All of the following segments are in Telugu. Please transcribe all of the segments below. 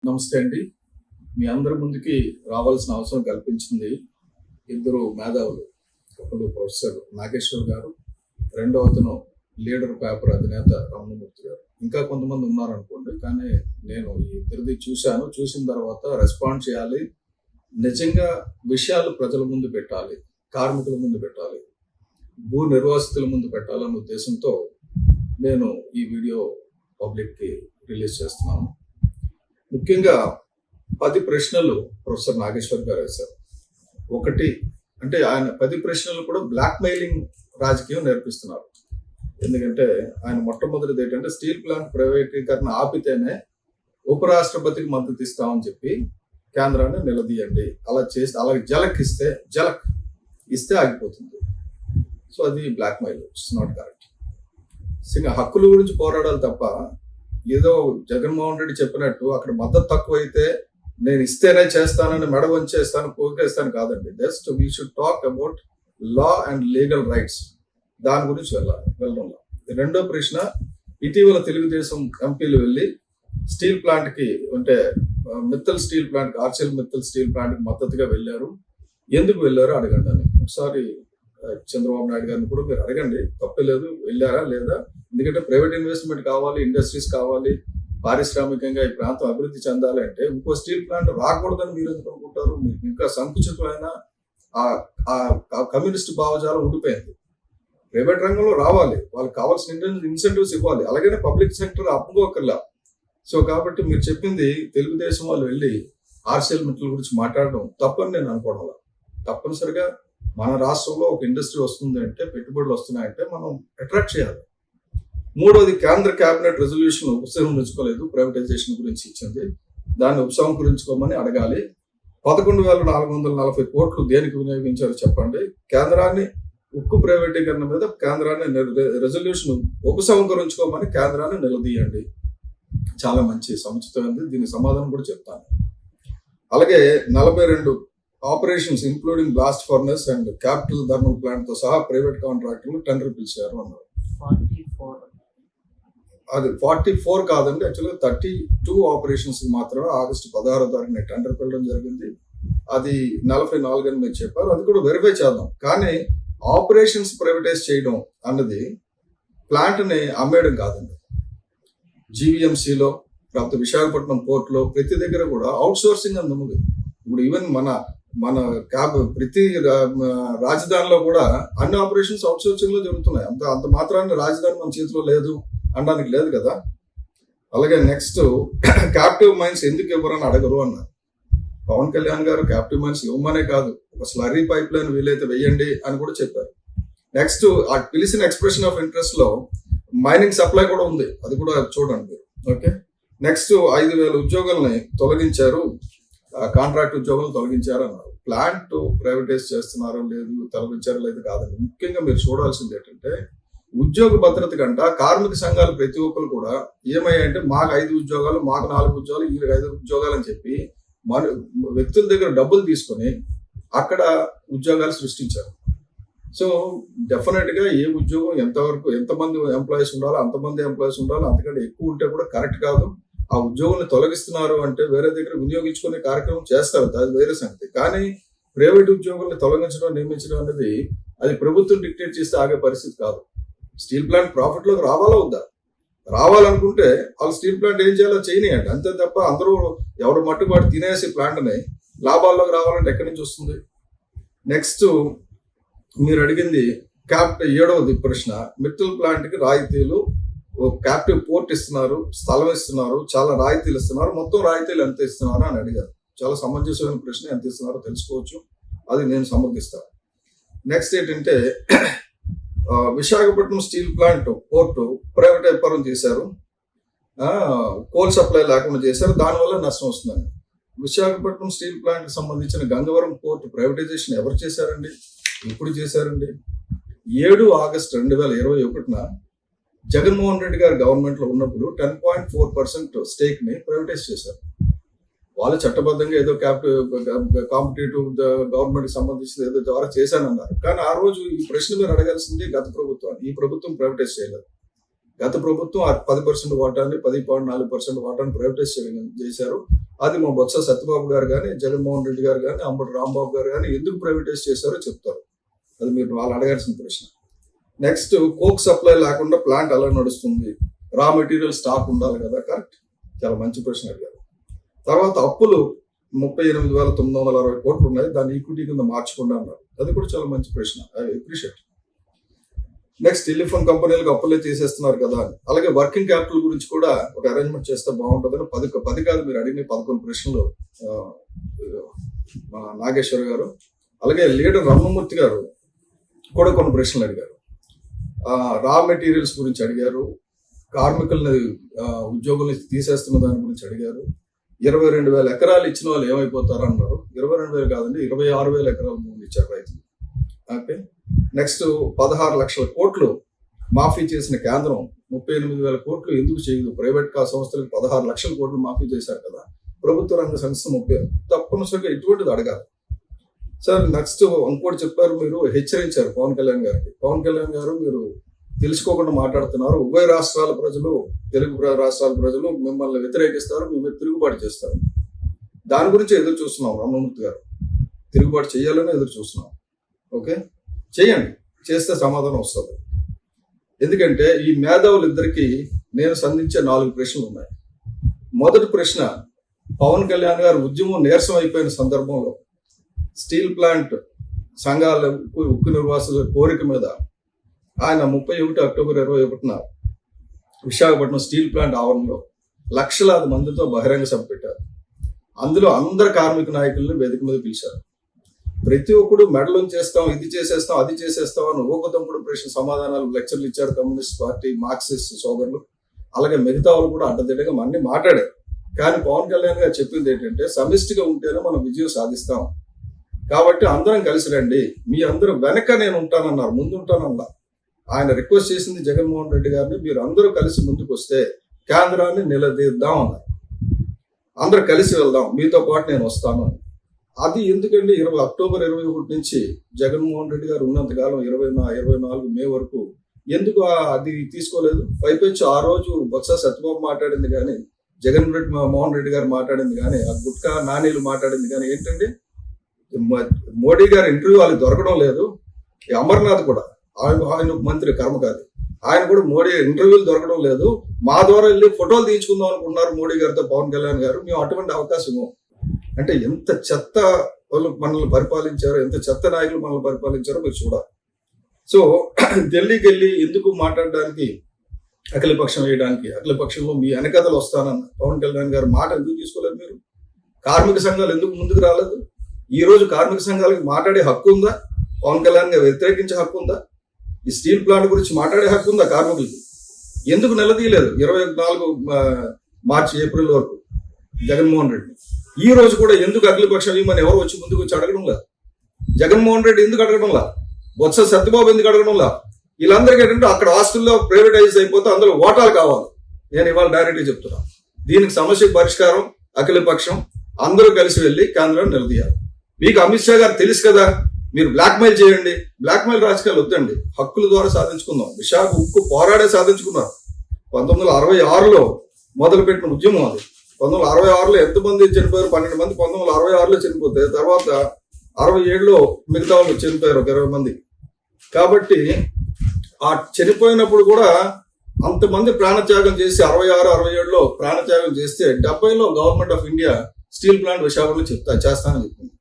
నమస్తే అండి. మీ అందరి ముందుకి రావాల్సిన అవసరం కల్పించింది ఇద్దరు మేధావులు. ఒకరు ప్రొఫెసర్ నాగేశ్వర్ గారు, రెండో అతను లీడర్ పేపర్ అధినేత రమణమూర్తి గారు. ఇంకా కొంతమంది ఉన్నారనుకోండి, కానీ నేను ఈ ఇద్దరిది చూశాను. చూసిన తర్వాత రెస్పాండ్ చేయాలి. నిజంగా విషయాలు ప్రజల ముందు పెట్టాలి, కార్మికుల ముందు పెట్టాలి, భూ నిర్వాసితుల ముందు పెట్టాలన్న ఉద్దేశంతో నేను ఈ వీడియో పబ్లిక్కి రిలీజ్ చేస్తున్నాను. ముఖ్యంగా 10 ప్రశ్నలు ప్రొఫెసర్ నాగేశ్వర్ గారు వేశారు. ఒకటి అంటే ఆయన 10 ప్రశ్నలు కూడా బ్లాక్ మెయిలింగ్ రాజకీయం నేర్పిస్తున్నారు. ఎందుకంటే ఆయన మొట్టమొదటిది ఏంటంటే స్టీల్ ప్లాంట్ ప్రైవేటీకరణ ఆపితేనే ఉపరాష్ట్రపతికి మద్దతు ఇస్తామని చెప్పి కేంద్రాన్ని నిలదీయండి, అలా చేస్తే అలాగే జలక్ ఇస్తే ఆగిపోతుంది. సో అది blackmail, it's not correct. హక్కుల గురించి పోరాడాలి తప్ప ఏదో జగన్మోహన్ రెడ్డి చెప్పినట్టు అక్కడ మద్దతు తక్కువైతే నేను ఇస్తేనే చేస్తానని మెడ వంచేస్తాను, కోకేస్తాను కాదండి. Just we should talk about law and legal rights. దాని గురించి వెళ్ళడం. రెండో ప్రశ్న, ఇటీవల తెలుగుదేశం ఎంపీలు వెళ్ళి స్టీల్ ప్లాంట్ కి అంటే Mittal steel plant, Arcelor Mittal steel plant కి మద్దతుగా వెళ్ళారు. ఎందుకు వెళ్ళారో అడగండి అని ఒకసారి చంద్రబాబు నాయుడు గారిని కూడా మీరు అడగండి, తప్పలేదు. వెళ్ళారా లేదా? ఎందుకంటే ప్రైవేట్ ఇన్వెస్ట్మెంట్ కావాలి, ఇండస్ట్రీస్ కావాలి, పారిశ్రామికంగా ఈ ప్రాంతం అభివృద్ధి చెందాలి అంటే ఇంకో స్టీల్ ప్లాంట్ రాకూడదని మీరు ఎందుకు అనుకుంటారు? మీకు ఇంకా సంకుచితమైన ఆ కమ్యూనిస్ట్ భావజాలం ఉండిపోయింది. ప్రైవేట్ రంగంలో రావాలి, వాళ్ళకి కావాల్సిన ఇన్సెంటివ్స్ ఇవ్వాలి, అలాగనే పబ్లిక్ సెక్టర్ అప్పుకోకర్లా. సో కాబట్టి మీరు చెప్పింది తెలుగుదేశం వాళ్ళు వెళ్ళి ఆర్సీఎల్ మిట్టల గురించి మాట్లాడడం తప్పని నేను అనుకోవడం. తప్పనిసరిగా మన రాష్ట్రంలో ఒక ఇండస్ట్రీ వస్తుంది అంటే, పెట్టుబడులు వస్తున్నాయంటే మనం అట్రాక్ట్ చేయాలి. మూడోది, కేంద్ర కేబినెట్ రెజల్యూషన్ ఉపసంహరించుకోలేదు, ప్రైవేటైజేషన్ గురించి ఇచ్చింది, దాన్ని ఉపసంహరించుకోమని అడగాలి. 11,440 కోట్లు దేనికి వినియోగించారో చెప్పండి. కేంద్రాన్ని ఉక్కు ప్రైవేటీకరణ మీద కేంద్రాన్ని రెజల్యూషన్ ఉపసంహరించుకోమని కేంద్రాన్ని నిలదీయండి. చాలా మంచి సముచితమైనది, దీనికి సమాధానం కూడా చెప్తాను. అలాగే 42 operations including blast furnace and capital thermal plant తో సహా ప్రైవేట్ కాంట్రాక్టర్లు టెండర్ పిలిచారు అన్నారు. అది 44 కాదండి, యాక్చువల్గా 32 ఆపరేషన్స్ మాత్రమే ఆగస్టు 16వ తారీఖున టెండర్ పిలవడం జరిగింది. అది 44 అని మీరు చెప్పారు, అది కూడా వెరిఫై చేద్దాం. కానీ ఆపరేషన్స్ ప్రైవేటైజ్ చేయడం అన్నది ప్లాంట్ ని అమ్మేయడం కాదండి. జీవీఎంసీలో, లేకపోతే విశాఖపట్నం పోర్టులో ప్రతి దగ్గర కూడా అవుట్ సోర్సింగ్ అని ఉంది. ఇప్పుడు ఈవెన్ మన ప్రతి రాజధానిలో కూడా అన్ని ఆపరేషన్స్ అవుట్ సోర్సింగ్ లో జరుగుతున్నాయి. అంత మాత్రాన్ని రాజధాని మన చేతిలో లేదు అనడానికి లేదు కదా. అలాగే నెక్స్ట్, క్యాప్టివ్ మైన్స్ ఎందుకు ఇవ్వరని అడగరు అన్నారు. పవన్ కళ్యాణ్ గారు క్యాప్టివ్ మైన్స్ ఇవ్వమనే కాదు, ఒక స్లర్రీ పైప్ లైన్ వీలైతే వెయ్యండి అని కూడా చెప్పారు. నెక్స్ట్, ఆ పిలిచిన ఎక్స్ప్రెషన్ ఆఫ్ ఇంట్రెస్ట్ లో మైనింగ్ సప్లై కూడా ఉంది, అది కూడా చూడండి. ఓకే, నెక్స్ట్ 5,000 ఉద్యోగుల్ని తొలగించారు, కాంట్రాక్ట్ ఉద్యోగులను తొలగించారు అన్నారు. ప్లాంట్ ప్రైవేటైజ్ చేస్తున్నారో లేదు, తొలగించారో లేదు కాదండి. ముఖ్యంగా మీరు చూడాల్సింది ఏంటంటే, ఉద్యోగ భద్రత కంట కార్మిక సంఘాలు ప్రతి ఒక్కరు కూడా ఏమయ్యాయంటే, మాకు 5 ఉద్యోగాలు, మాకు 4 ఉద్యోగాలు, వీళ్ళకి 5 ఉద్యోగాలు అని చెప్పి మన వ్యక్తుల దగ్గర డబ్బులు తీసుకొని అక్కడ ఉద్యోగాలు సృష్టించారు. సో డెఫినెట్ గా ఏ ఉద్యోగం ఎంతమంది ఎంప్లాయీస్ ఉండాలో అంతమంది ఎంప్లాయీస్ ఉండాలి, అంతకంటే ఎక్కువ ఉంటే కూడా కరెక్ట్ కాదు. ఆ ఉద్యోగుల్ని తొలగిస్తున్నారు అంటే వేరే దగ్గర వినియోగించుకునే కార్యక్రమం చేస్తారు, అది వేరే సంగతి. కానీ ప్రైవేట్ ఉద్యోగుల్ని తొలగించడం, నియమించడం అనేది అది ప్రభుత్వం డిక్టేట్ చేస్తే ఆగే పరిస్థితి కాదు. స్టీల్ ప్లాంట్ ప్రాఫిట్ లోకి రావాలా వద్దా? రావాలనుకుంటే వాళ్ళు స్టీల్ ప్లాంట్ ఏం చేయాలో చేయనియండి, అంతే తప్ప అందరూ ఎవరు మట్టుబాటు తినేసి ప్లాంట్ని లాభాల్లోకి రావాలంటే ఎక్కడి నుంచి వస్తుంది? నెక్స్ట్, మీరు అడిగింది 7వ ప్రశ్న, మిట్టల్ ప్లాంట్ కి రాయితీలు, క్యాప్టివ్ పోర్ట్ ఇస్తున్నారు, స్థలం ఇస్తున్నారు, చాలా రాయితీలు ఇస్తున్నారు, మొత్తం రాయితీలు ఎంత ఇస్తున్నారు అని అడిగారు. చాలా సమంజసమైన ప్రశ్న, ఎంత ఇస్తున్నారో తెలుసుకోవచ్చు, అది నేను సమర్థిస్తాను. నెక్స్ట్ ఏంటంటే, విశాఖపట్నం స్టీల్ ప్లాంట్ పోర్టు ప్రైవేటీకరణ చేశారు, కోల్ సప్లై లేకుండా చేశారు, దానివల్ల నష్టం వస్తుందని. విశాఖపట్నం స్టీల్ ప్లాంట్ కి సంబంధించిన గంగవరం పోర్టు ప్రైవేటైజేషన్ ఎవరు చేశారండి? ఇప్పుడు చేశారండి. 7 ఆగస్టు 2021న జగన్మోహన్ రెడ్డి గారు గవర్నమెంట్ లో ఉన్నప్పుడు 10.4% స్టేక్ ని ప్రైవేటైజ్ చేశారు. వాళ్ళు చట్టబద్ధంగా ఏదో కాంపిటేటివ్ గవర్నమెంట్ కి సంబంధించిన ఏదో ద్వారా చేశానన్నారు. కానీ ఆ రోజు ఈ ప్రశ్న మీరు అడగాల్సింది గత ప్రభుత్వాన్ని. ఈ ప్రభుత్వం ప్రైవేటైజ్ చేయలేదు. గత ప్రభుత్వం ఆ 10% వాటాన్ని 10.4% వాటాన్ని ప్రైవేటైజ్ చేశారు. అది మా బొత్స సత్యబాబు గారు కానీ, జగన్మోహన్ రెడ్డి గారు కానీ, అంబటి రాంబాబు గారు కానీ ఎందుకు ప్రైవేటైజ్ చేశారో చెప్తారు. అది మీరు వాళ్ళు అడగాల్సిన ప్రశ్న. నెక్స్ట్, కోక్ సప్లై లేకుండా ప్లాంట్ ఎలా నడుస్తుంది? రా మెటీరియల్ స్టాక్ ఉండాలి కదా, కరెక్ట్, చాలా మంచి ప్రశ్న అడిగారు. తర్వాత అప్పులు 38,960 కోట్లు ఉన్నాయి, దాన్ని ఈక్విటీ కింద మార్చకుండా అన్నారు. అది కూడా చాలా మంచి ప్రశ్న, ఐ అప్రిషియేట్. నెక్స్ట్, టెలిఫోన్ కంపెనీలకు అప్పులే చేసేస్తున్నారు కదా అని. అలాగే వర్కింగ్ క్యాపిటల్ గురించి కూడా ఒక అరేంజ్మెంట్ చేస్తే బాగుంటుందని 10 కాదు మీరు అడిగిన 11 ప్రశ్నలు మన నాగేశ్వర్ గారు, అలాగే లీడర్ రమణమూర్తి గారు కూడా కొన్ని ప్రశ్నలు అడిగారు. రా మెటీరియల్స్ గురించి అడిగారు, కార్మికుల్ని ఉద్యోగుల్ని తీసేస్తున్న దాని గురించి అడిగారు. 22,000 ఎకరాలు ఇచ్చిన వాళ్ళు ఏమైపోతారు అన్నారు. 22,000 కాదండి, 26,000 ఎకరాలు భూములు ఇచ్చారు రైతులు. ఓకే. నెక్స్ట్, 16 లక్షల కోట్లు మాఫీ చేసిన కేంద్రం 38,000 కోట్లు ఎందుకు చేయదు? ప్రైవేట్ సంస్థలకు 16 లక్షల కోట్లు మాఫీ చేశారు కదా, ప్రభుత్వ రంగ సంస్థ 30. తప్పనిసరిగా ఇటువంటిది అడగాలి సార్. నెక్స్ట్, ఇంకోటి చెప్పారు, మీరు హెచ్చరించారు పవన్ కళ్యాణ్ గారికి. పవన్ కళ్యాణ్ గారు, మీరు తెలుసుకోకుండా మాట్లాడుతున్నారు. ఉభయ రాష్ట్రాల ప్రజలు, తెలుగు రాష్ట్రాల ప్రజలు మిమ్మల్ని వ్యతిరేకిస్తారు, మీ మీద తిరుగుబాటు చేస్తారు. దాని గురించి ఎదురు చూస్తున్నాం. రమణమూర్తి గారు, తిరుగుబాటు చేయాలని ఎదురు చూస్తున్నాం. ఓకే, చేయండి, చేస్తే సమాధానం వస్తుంది. ఎందుకంటే ఈ మేధావులు ఇద్దరికి నేను సంధించే 4 ప్రశ్నలు ఉన్నాయి. మొదటి ప్రశ్న, పవన్ కళ్యాణ్ గారు ఉద్యమం నీరసం అయిపోయిన సందర్భంలో స్టీల్ ప్లాంట్ సంఘాల ఉక్కు నిర్వాసుల కోరిక మీద ఆయన 31 అక్టోబర్ 2021 విశాఖపట్నం స్టీల్ ప్లాంట్ ఆవరణలో లక్షలాది మందితో బహిరంగ సభ పెట్టారు. అందులో అందరు కార్మిక నాయకులను వేదిక మీద పిలిచారు. ప్రతి ఒక్కడు మెడలు చేస్తాం, ఇది చేసేస్తాం, అది చేసేస్తాం అని ఊకదంపుడు ప్రశ్న సమాధానాలు లెక్చర్లు ఇచ్చారు కమ్యూనిస్ట్ పార్టీ, మార్క్సిస్ట్ సోదరులు. అలాగే మిగతా వాళ్ళు కూడా అడ్డదిడ్డగా అన్ని మాట్లాడారు. కానీ పవన్ కళ్యాణ్ గారు చెప్పింది ఏంటంటే, సమిష్టిగా ఉంటేనే మనం విజయం సాధిస్తాం, కాబట్టి అందరం కలిసి రండి, మీ అందరూ వెనక నేను ఉంటానన్నారు, ముందు ఉంటానన్నా. ఆయన రిక్వెస్ట్ చేసింది జగన్మోహన్ రెడ్డి గారిని, మీరు అందరూ కలిసి ముందుకు వస్తే కేంద్రాన్ని నిలదీద్దాం అన్నారు. అందరూ కలిసి వెళ్దాం, మీతో పాటు నేను వస్తాను. అది ఎందుకంటే అక్టోబర్ 21 నుంచి జగన్మోహన్ రెడ్డి గారు ఉన్నంతకాలం 24 మే వరకు ఎందుకు అది తీసుకోలేదు? పైపెచ్చు ఆ రోజు బొత్స సత్యబాబు మాట్లాడింది కానీ, మోహన్ రెడ్డి గారు మాట్లాడింది కానీ, ఆ గుట్కా నానీలు మాట్లాడింది కానీ ఏంటండి? మోడీ గారి ఇంటర్వ్యూ వాళ్ళకి దొరకడం లేదు. అమర్నాథ్ కూడా, ఆయన మంత్రి కర్మకారి, ఆయన కూడా మోడీ ఇంటర్వ్యూలు దొరకడం లేదు. మా ద్వారా వెళ్ళి ఫోటోలు తీయించుకుందాం అనుకున్నారు మోడీ గారితో పవన్ కళ్యాణ్ గారు. మేము అటువంటి అవకాశము. అంటే ఎంత చెత్త వాళ్ళు మనల్ని పరిపాలించారో, ఎంత చెత్త నాయకులు మనల్ని పరిపాలించారో మీరు చూడాలి. సో ఢిల్లీకి వెళ్ళి ఎందుకు మాట్లాడడానికి, అఖిలపక్షం వేయడానికి, అఖిలపక్షంలో మీ వెనకథలు వస్తానన్న పవన్ కళ్యాణ్ గారు మాట ఎందుకు తీసుకోలేదు? మీరు కార్మిక సంఘాలు ఎందుకు ముందుకు రాలేదు? ఈ రోజు కార్మిక సంఘాలకు మాట్లాడే హక్కు ఉందా? పవన్ కళ్యాణ్ గారు వ్యతిరేకించే హక్కు ఉందా? ఈ స్టీల్ ప్లాంట్ గురించి మాట్లాడే హక్కు ఉందా కార్మికులకి? ఎందుకు నిలదీయలేదు 24 మార్చి ఏప్రిల్ వరకు జగన్మోహన్ రెడ్డి? ఈ రోజు కూడా ఎందుకు అఖిలపక్షం ఇవ్వమని ఎవరు వచ్చి ముందుకు వచ్చి అడగడంలా? జగన్మోహన్ రెడ్డి ఎందుకు అడగడంలా? బొత్స సత్యబాబు ఎందుకు అడగడంలా? వీళ్ళందరికీ ఏంటంటే అక్కడ ఆస్తుల్లో ప్రైవేటైజ్ అయిపోతే అందులో ఓటాలు కావాలి. నేను ఇవాళ డైరెక్ట్గా చెప్తున్నా, దీనికి సమస్యకు పరిష్కారం అఖిలపక్షం అందరూ కలిసి వెళ్ళి కేంద్రాన్ని నిలదీయాలి. మీకు అమిత్ షా గారు తెలుసు కదా, మీరు బ్లాక్మెయిల్ చేయండి. బ్లాక్మెయిల్ రాజకీయాలు వద్దండి, హక్కుల ద్వారా సాధించుకుందాం. విశాఖ ఉక్కు పోరాడే సాధించుకున్నారు. 1966లో మొదలుపెట్టిన ఉద్యమం అది. 1966లో ఎంతమంది చనిపోయారు? 12 మంది 1966లో చనిపోతే, తర్వాత 67లో మిగతా వాళ్ళు చనిపోయారు, 20 మంది. కాబట్టి ఆ చనిపోయినప్పుడు కూడా అంతమంది ప్రాణత్యాగం చేసి 66, 67లో ప్రాణత్యాగం చేస్తే 70లో government of India steel plant విశాఖపట్నంలో చేస్తానని చెప్పింది.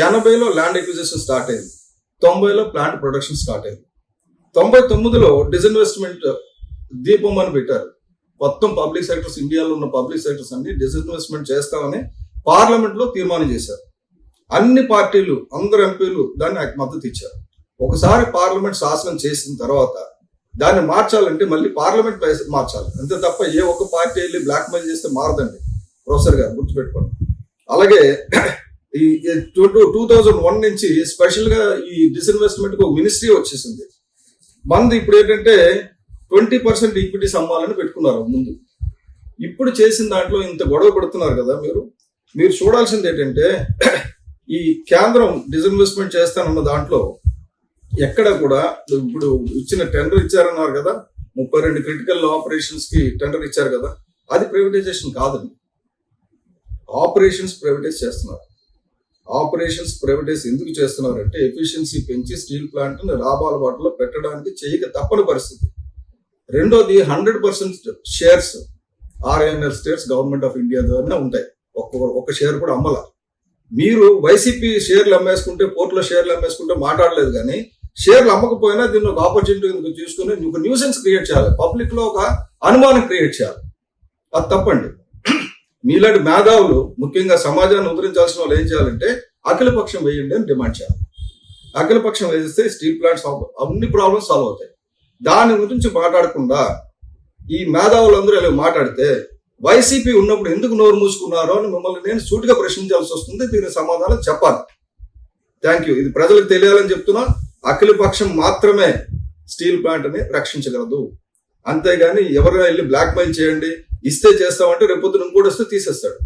80లో ల్యాండ్ ఎక్విజిషన్ స్టార్ట్ అయింది. 90లో ప్లాంట్ ప్రొడక్షన్ స్టార్ట్ అయింది. 99లో డిస్ఇన్వెస్ట్మెంట్ దీపం అని పెట్టారు. మొత్తం పబ్లిక్ సెక్టర్స్, ఇండియాలో ఉన్న పబ్లిక్ సెక్టర్స్ అన్ని డిస్ఇన్వెస్ట్మెంట్ చేస్తామని పార్లమెంట్ లో తీర్మానం చేశారు. అన్ని పార్టీలు, అందరు ఎంపీలు దాన్ని మద్దతు ఇచ్చారు. ఒకసారి పార్లమెంట్ శాసనం చేసిన తర్వాత దాన్ని మార్చాలంటే మళ్ళీ పార్లమెంట్ మార్చాలి, అంతే తప్ప ఏ ఒక్క పార్టీ వెళ్ళి బ్లాక్మెయిల్ చేస్తే మారదండి. ప్రొఫెసర్ గారు గుర్తుపెట్టుకోండి. అలాగే ఈ 2001 నుంచి స్పెషల్ గా ఈ డిస్ఇన్వెస్ట్మెంట్ కు మినిస్ట్రీ వచ్చేసింది. మంది ఇప్పుడు ఏంటంటే 20% ఈక్విటీస్ అమ్మాలని పెట్టుకున్నారు ముందు. ఇప్పుడు చేసిన దాంట్లో ఇంత గొడవ పెడుతున్నారు కదా. మీరు చూడాల్సింది ఏంటంటే, ఈ కేంద్రం డిస్ఇన్వెస్ట్మెంట్ చేస్తానన్న దాంట్లో ఎక్కడ కూడా ఇప్పుడు ఇచ్చిన టెండర్ ఇచ్చారన్నారు కదా, 32 క్రిటికల్ ఆపరేషన్స్ కి టెండర్ ఇచ్చారు కదా, అది ప్రైవేటైజేషన్ కాదండి. ఆపరేషన్స్ ప్రైవేటైజ్ చేస్తున్నారు. ఆపరేషన్స్ ప్రైవేటైజ్ ఎందుకు చేస్తున్నారంటే ఎఫిషియన్సీ పెంచి స్టీల్ ప్లాంట్ ని లాభాల బాటలో పెట్టడానికి చేయక తప్పని పరిస్థితి. రెండోది 100% shares RINL states government of India ద్వారానే ఉంటాయి. ఒక్క షేర్ కూడా అమ్మల. మీరు వైసీపీ షేర్లు అమ్మేసుకుంటే, పోర్టులో షేర్లు అమ్మేసుకుంటే మాట్లాడలేదు, కానీ షేర్లు అమ్మకపోయినా దీన్ని ఒక ఆపర్చునిటీ చూసుకుని ఒక న్యూసెన్స్ క్రియేట్ చేయాలి, పబ్లిక్ లో ఒక అనుమానం క్రియేట్ చేయాలి. అది తప్పండి. మీలాంటి మేధావులు ముఖ్యంగా సమాజాన్ని ఉద్ధరించాల్సిన వాళ్ళు ఏం చేయాలంటే అఖిలపక్షం వేయండి అని డిమాండ్ చేయాలి. అఖిలపక్షం వేస్తే స్టీల్ ప్లాంట్స్ అన్ని ప్రాబ్లమ్స్ సాల్వ్ అవుతాయి. దాని గురించి మాట్లాడకుండా ఈ మేధావులందరూ ఇలా మాట్లాడితే వైసీపీ ఉన్నప్పుడు ఎందుకు నోరు మూసుకున్నారో అని మిమ్మల్ని నేను సూటిగా ప్రశ్నించాల్సి వస్తుంది. దీనికి సమాధానం చెప్పాలి. Thank you. ఇది ప్రజలకు తెలియాలని చెప్తున్నా. అఖిలపక్షం మాత్రమే స్టీల్ ప్లాంట్ ని రక్షించగలదు. అంతేగాని ఎవరైనా వెళ్ళి బ్లాక్ మెయిల్ చేయండి, ఇస్తే చేస్తామంటే రేపొద్దున ఇంకోటి వస్తే తీసేస్తాడు.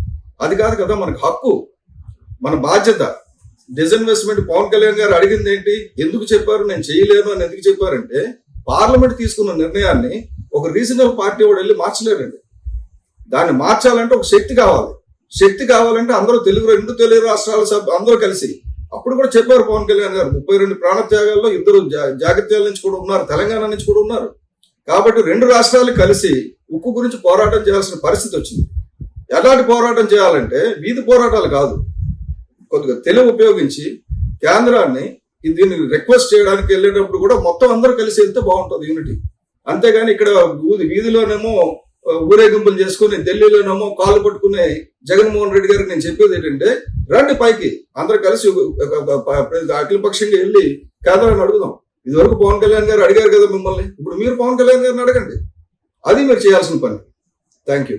అది కాదు కదా మనకు హక్కు, మన బాధ్యత. డిస్ఇన్వెస్ట్మెంట్ పవన్ కళ్యాణ్ గారు అడిగింది ఏంటి, ఎందుకు చెప్పారు నేను చేయలేను అని ఎందుకు చెప్పారంటే పార్లమెంట్ తీసుకున్న నిర్ణయాన్ని ఒక రీజనల్ పార్టీ వాడు వెళ్ళి మార్చలేరండి. దాన్ని మార్చాలంటే ఒక శక్తి కావాలి. శక్తి కావాలంటే అందరూ రెండు తెలుగు రాష్ట్రాల అందరూ కలిసి, అప్పుడు కూడా చెప్పారు పవన్ కళ్యాణ్ గారు 32 ప్రాణత్యాగాల్లో 2 జాగ్రత్తల నుంచి కూడా ఉన్నారు, తెలంగాణ నుంచి కూడా ఉన్నారు. కాబట్టి 2 రాష్ట్రాలు కలిసి ఉక్కు గురించి పోరాటం చేయాల్సిన పరిస్థితి వచ్చింది. ఎలాంటి పోరాటం చేయాలంటే వీధి పోరాటాలు కాదు, కొద్దిగా తెలివి ఉపయోగించి కేంద్రాన్ని దీన్ని రిక్వెస్ట్ చేయడానికి వెళ్ళేటప్పుడు కూడా మొత్తం అందరూ కలిసి వెళ్తే బాగుంటుంది యూనిటీ. అంతేగాని ఇక్కడ వీధిలోనేమో ఊరేగింపులు చేసుకుని ఢిల్లీలోనేమో కాళ్ళు పట్టుకునే జగన్మోహన్ రెడ్డి గారికి నేను చెప్పేది ఏంటంటే రండి పైకి అందరూ కలిసి అఖిలపక్షంగా వెళ్ళి కేంద్రాన్ని అడుగుదాం. ఇదివరకు పవన్ కళ్యాణ్ గారు అడిగారు కదా మిమ్మల్ని, ఇప్పుడు మీరు పవన్ కళ్యాణ్ గారిని అడగండి. అది మీరు చేయాల్సిన పని. Thank you.